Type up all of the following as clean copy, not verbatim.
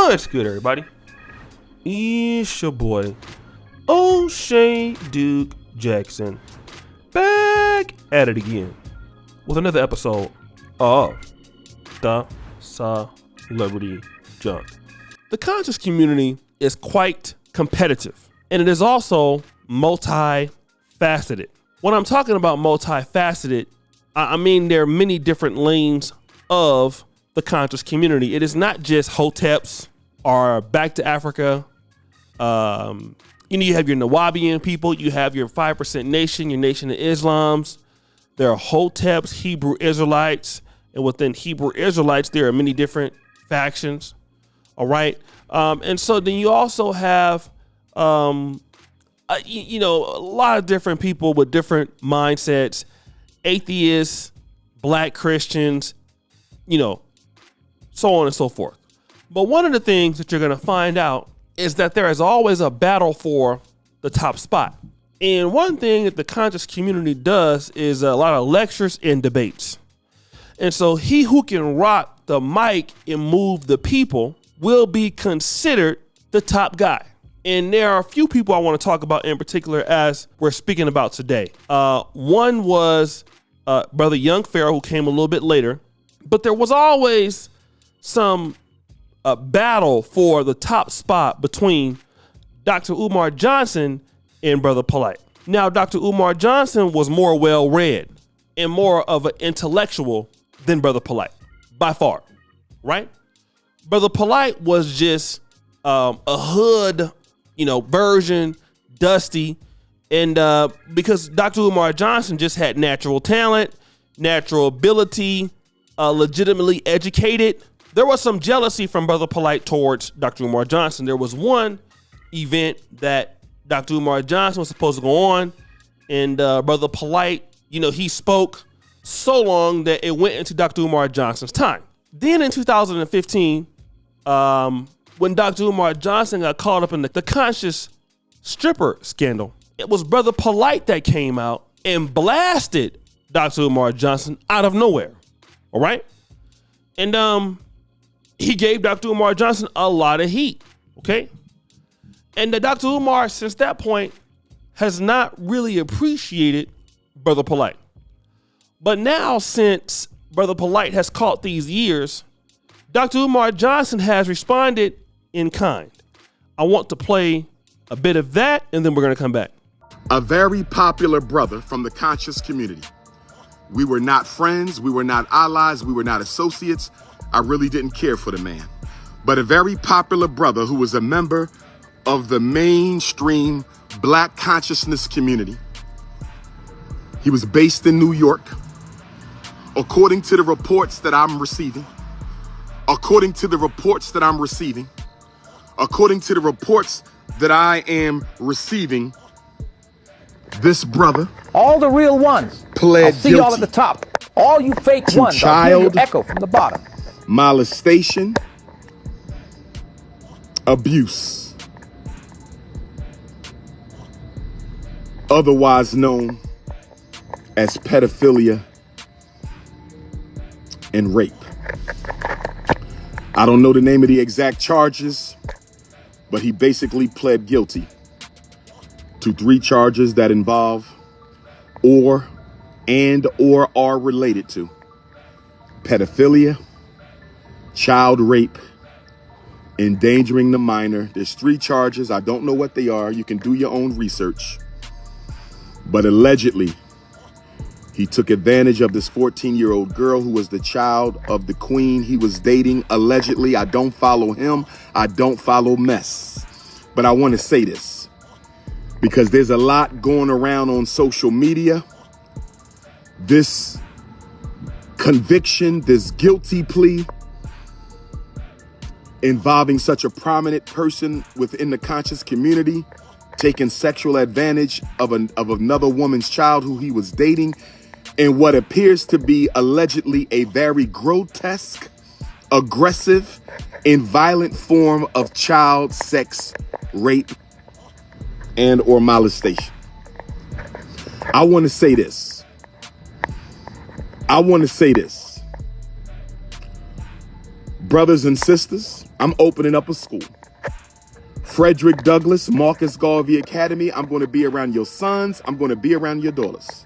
What's good, everybody? It's your boy, O'Shea Duke Jackson, back at it again with another episode of The Celebrity Junk. The conscious community is quite competitive, and it is also multifaceted. When I'm talking about multifaceted, I mean there are many different lanes of the conscious community. It is not just hoteps or back to Africa. You have your Nawabian people, you have your 5% nation, your Nation of Islams. There are hoteps, Hebrew Israelites, and within Hebrew Israelites, there are many different factions. All right. And so then you also have, a lot of different people with different mindsets, atheists, black Christians, so on and so forth. But one of the things that you're going to find out is that there is always a battle for the top spot. And one thing that the conscious community does is a lot of lectures and debates. And so he who can rock the mic and move the people will be considered the top guy. And there are a few people I want to talk about in particular as we're speaking about today. One was Brother Young Pharaoh, who came a little bit later. But there was always some battle for the top spot between Dr. Umar Johnson and Brother Polight. Now, Dr. Umar Johnson was more well-read and more of an intellectual than Brother Polight, by far, right? Brother Polight was just a hood, version, dusty, and because Dr. Umar Johnson just had natural talent, natural ability, legitimately educated. There was some jealousy from Brother Polight towards Dr. Umar Johnson. There was one event that Dr. Umar Johnson was supposed to go on, and Brother Polight, he spoke so long that it went into Dr. Umar Johnson's time. Then in 2015, when Dr. Umar Johnson got caught up in the conscious stripper scandal, it was Brother Polight that came out and blasted Dr. Umar Johnson out of nowhere. All right. And he gave Dr. Umar Johnson a lot of heat. OK. And Dr. Umar, since that point, has not really appreciated Brother Polight. But now, since Brother Polight has caught these years, Dr. Umar Johnson has responded in kind. I want to play a bit of that, and then we're going to come back. A very popular brother from the conscious community. We were not friends, we were not allies, we were not associates. I really didn't care for the man. But a very popular brother who was a member of the mainstream black consciousness community. He was based in New York. According to the reports that I'm receiving, according to the reports that I am receiving, this brother, all the real ones, pled I'll see guilty y'all at the top. All you fake to ones, I'll hear child your echo from the bottom. molestation, abuse, otherwise known as pedophilia and rape. I don't know the name of the exact charges, but he basically pled guilty to 3 charges that involve or are related to pedophilia, child rape, endangering the minor. There's 3 charges. I don't know what they are. You can do your own research. But allegedly, he took advantage of this 14-year-old girl who was the child of the queen he was dating. Allegedly, I don't follow him. I don't follow mess. But I want to say this because there's a lot going around on social media. This conviction, this guilty plea involving such a prominent person within the conscious community, taking sexual advantage of another woman's child who he was dating, in what appears to be allegedly a very grotesque, aggressive, and violent form of child sex rape and or molestation. I want to say this. Brothers and sisters, I'm opening up a school. Frederick Douglass, Marcus Garvey Academy. I'm going to be around your sons. I'm going to be around your daughters.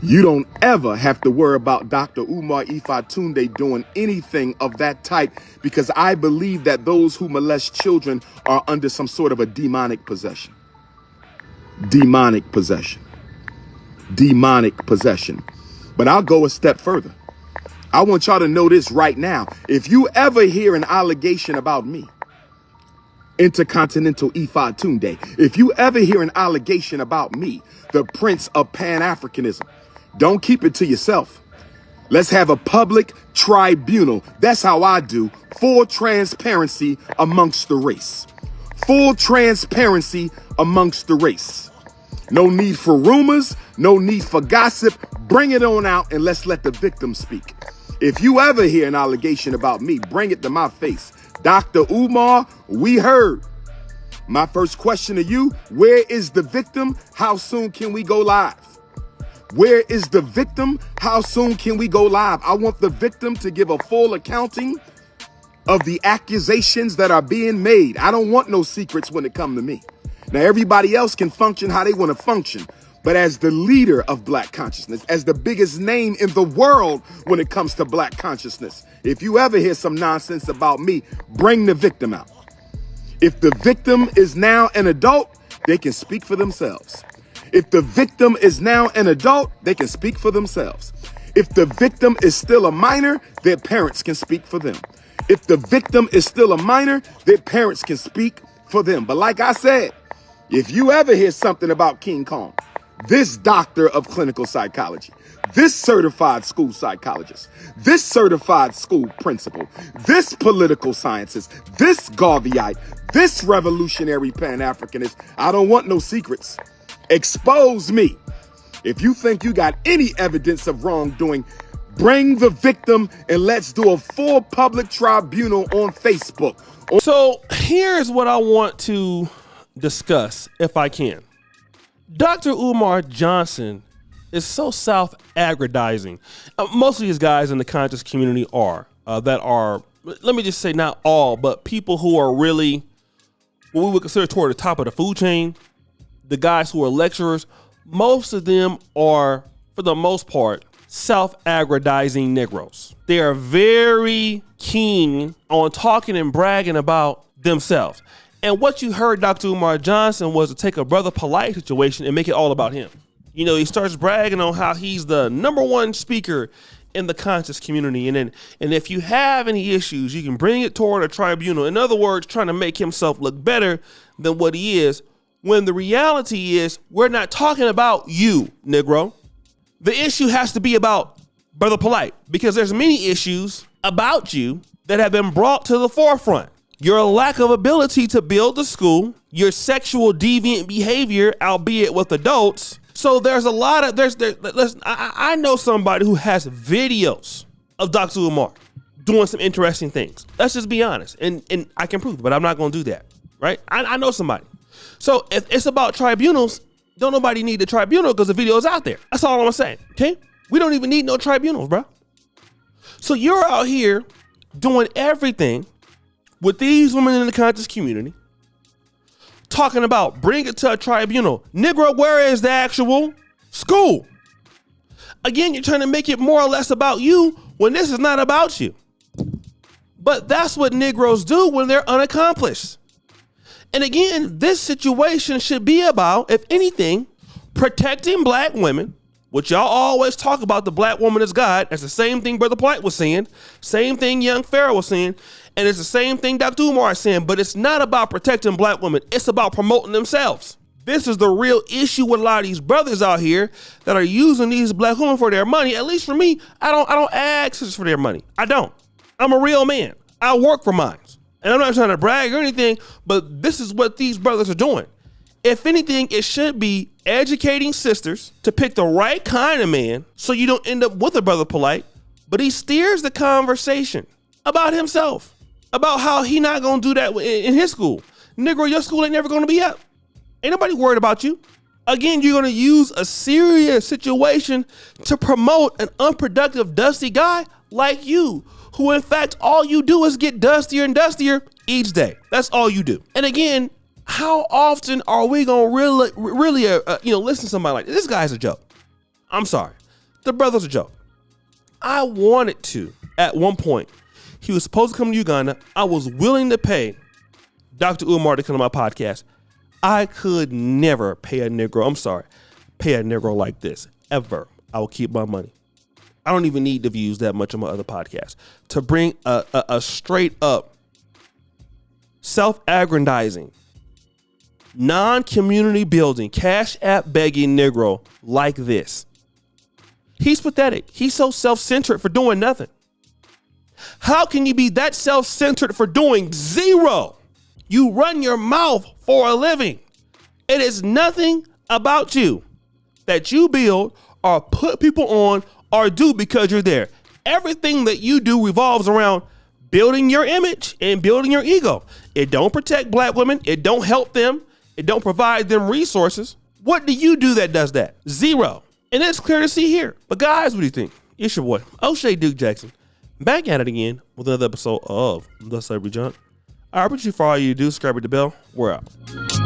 You don't ever have to worry about Dr. Umar Tunde doing anything of that type, because I believe that those who molest children are under some sort of a demonic possession. Demonic possession. Demonic possession. But I'll go a step further. I want y'all to know this right now. If you ever hear an allegation about me, Intercontinental Tunde, if you ever hear an allegation about me, the Prince of Pan-Africanism, don't keep it to yourself. Let's have a public tribunal. That's how I do. Full transparency amongst the race. Full transparency amongst the race. No need for rumors. No need for gossip. Bring it on out and let's let the victim speak. If you ever hear an allegation about me, bring it to my face. Dr. Umar, we heard. My first question to you, where is the victim? How soon can we go live? Where is the victim? How soon can we go live? I want the victim to give a full accounting of the accusations that are being made. I don't want no secrets when it comes to me. Now, everybody else can function how they want to function. But as the leader of black consciousness, as the biggest name in the world when it comes to black consciousness, if you ever hear some nonsense about me, bring the victim out. If the victim is now an adult, they can speak for themselves. If the victim is now an adult, they can speak for themselves. If the victim is still a minor, their parents can speak for them. If the victim is still a minor, their parents can speak for them. But like I said, if you ever hear something about King Kong, this doctor of clinical psychology, this certified school psychologist, this certified school principal, this political scientist, this Garveyite, this revolutionary Pan-Africanist, I don't want no secrets. Expose me. If you think you got any evidence of wrongdoing, bring the victim and let's do a full public tribunal on Facebook. So here's what I want to discuss, if I can. Dr. Umar Johnson is so self-aggrandizing. Most of these guys in the conscious community are, let me just say not all, but people who are really what we would consider toward the top of the food chain. The guys who are lecturers, most of them are, for the most part, self-aggrandizing Negroes. They are very keen on talking and bragging about themselves. And what you heard Dr. Umar Johnson was to take a Brother Polight situation and make it all about him. You know, he starts bragging on how he's the #1 speaker in the conscious community. And if you have any issues, you can bring it toward a tribunal. In other words, trying to make himself look better than what he is. When the reality is, we're not talking about you, Negro. The issue has to be about Brother Polight, because there's many issues about you that have been brought to the forefront. Your lack of ability to build the school, your sexual deviant behavior, albeit with adults. So there's a lot of, I know somebody who has videos of Dr. Umar doing some interesting things. Let's just be honest. And I can prove it, but I'm not going to do that, right? I know somebody. So if it's about tribunals, don't nobody need the tribunal because the video is out there. That's all I'm saying, okay? We don't even need no tribunals, bro. So you're out here doing everything with these women in the conscious community, talking about bring it to a tribunal. Negro, where is the actual school? Again, you're trying to make it more or less about you when this is not about you. But that's what Negroes do when they're unaccomplished. And again, this situation should be about, if anything, protecting black women, which y'all always talk about the black woman as God. That's the same thing Brother Polight was saying, same thing Young Pharaoh was saying, and it's the same thing Dr. Umar is saying, but it's not about protecting black women. It's about promoting themselves. This is the real issue with a lot of these brothers out here that are using these black women for their money. At least for me, I don't ask sisters for their money. I don't. I'm a real man. I work for mine. And I'm not trying to brag or anything, but this is what these brothers are doing. If anything, it should be educating sisters to pick the right kind of man so you don't end up with a Brother Polight, but he steers the conversation about himself, about how he not going to do that in his school. Negro, your school ain't never going to be up. Ain't nobody worried about you. Again, you're going to use a serious situation to promote an unproductive, dusty guy like you who in fact all you do is get dustier and dustier each day. That's all you do. And again, how often are we gonna really listen to somebody like this guy's a joke? I'm sorry, the brother's a joke. I wanted to at one point. He was supposed to come to Uganda. I was willing to pay Dr. Umar to come to my podcast. I could never pay a Negro like this ever. I will keep my money. I don't even need the views that much on my other podcasts to bring a straight up self-aggrandizing, non-community building, cash app begging Negro like this. He's pathetic. He's so self-centered for doing nothing. How can you be that self-centered for doing zero? You run your mouth for a living. It is nothing about you that you build or put people on or do because you're there. Everything that you do revolves around building your image and building your ego. It don't protect black women. It don't help them. It don't provide them resources. What do you do that does that? Zero. And it's clear to see here. But guys, what do you think? It's your boy, O'Shea Duke Jackson, back at it again with another episode of The Celebrity Junk. I appreciate you for all you do. Subscribe to the bell. We're out.